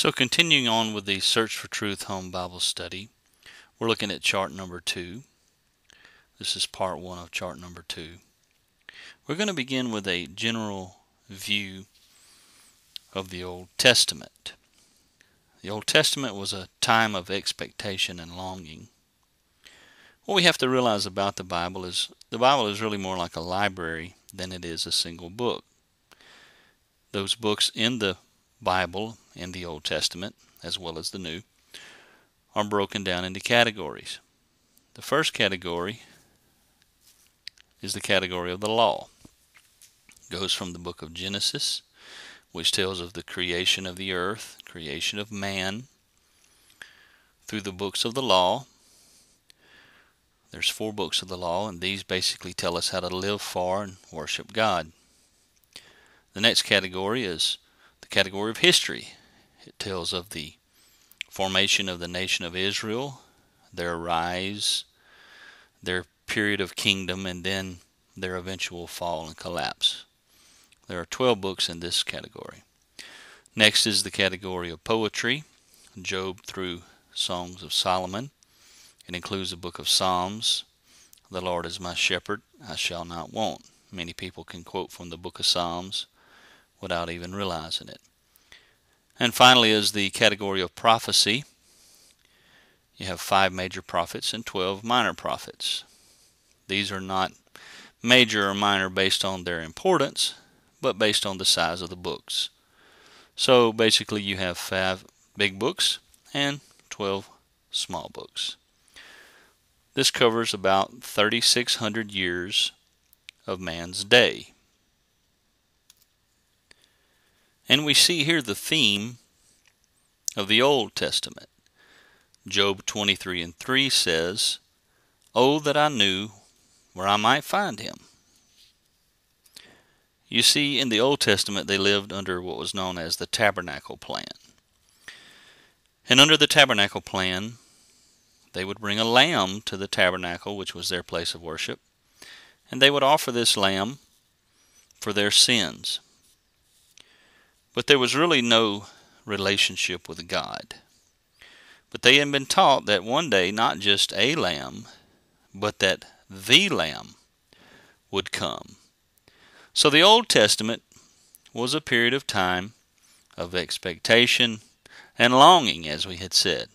So continuing on with the Search for Truth Home Bible Study, we're looking at chart number 2. This is part 1 of chart number 2. We're going to begin with a general view of the Old Testament. The Old Testament was a time of expectation and longing. What we have to realize about the Bible is really more like a library than it is a single book. Those books in the Bible in the Old Testament, as well as the New, are broken down into categories. The first category is the category of the law. It goes from the book of Genesis, which tells of the creation of the earth, creation of man, through the books of the law. There's 4 books of the law, and these basically tell us how to live for and worship God. The next category is the category of history. It tells of the formation of the nation of Israel, their rise, their period of kingdom, and then their eventual fall and collapse. There are 12 books in this category. Next is the category of poetry, Job through Songs of Solomon. It includes the book of Psalms. The Lord is my shepherd, I shall not want. Many people can quote from the book of Psalms without even realizing it. And finally is the category of prophecy. You have 5 major prophets and 12 minor prophets. These are not major or minor based on their importance, but based on the size of the books. So basically you have 5 big books and 12 small books. This covers about 3,600 years of man's day. And we see here the theme of the Old Testament. Job 23:3 says, "Oh, that I knew where I might find him." You see, in the Old Testament they lived under what was known as the tabernacle plan. And under the tabernacle plan, they would bring a lamb to the tabernacle, which was their place of worship, and they would offer this lamb for their sins. But there was really no relationship with God. But they had been taught that one day not just a lamb, but that the Lamb would come. So the Old Testament was a period of time of expectation and longing, as we had said.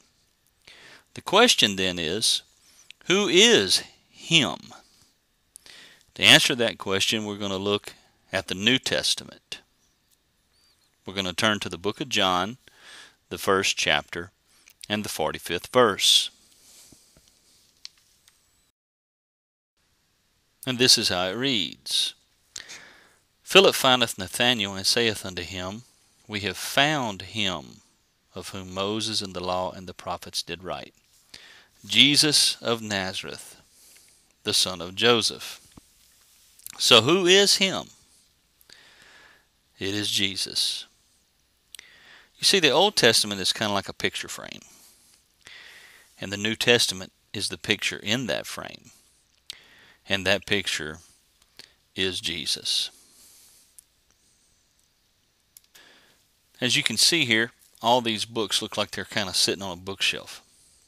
The question then is, who is Him? To answer that question, we're going to look at the New Testament. We're going to turn to the book of John, the 1st chapter, and the 45th verse. And this is how it reads. Philip findeth Nathanael, and saith unto him, We have found him, of whom Moses and the law and the prophets did write, Jesus of Nazareth, the son of Joseph. So who is him? It is Jesus. You see, the Old Testament is kind of like a picture frame, and the New Testament is the picture in that frame, and that picture is Jesus. As you can see here, all these books look like they're kind of sitting on a bookshelf,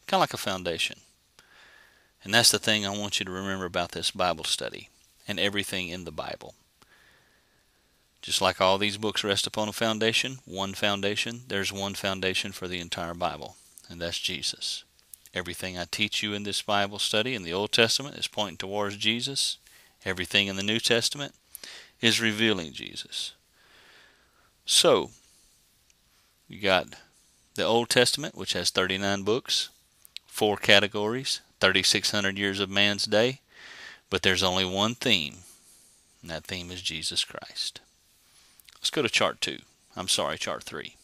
kind of like a foundation. And that's the thing I want you to remember about this Bible study and everything in the Bible. Just like all these books rest upon a foundation, there's one foundation for the entire Bible, and that's Jesus. Everything I teach you in this Bible study in the Old Testament is pointing towards Jesus. Everything in the New Testament is revealing Jesus. So, you got the Old Testament, which has 39 books, 4 categories, 3,600 years of man's day, but there's only one theme, and that theme is Jesus Christ. Let's go to chart 3.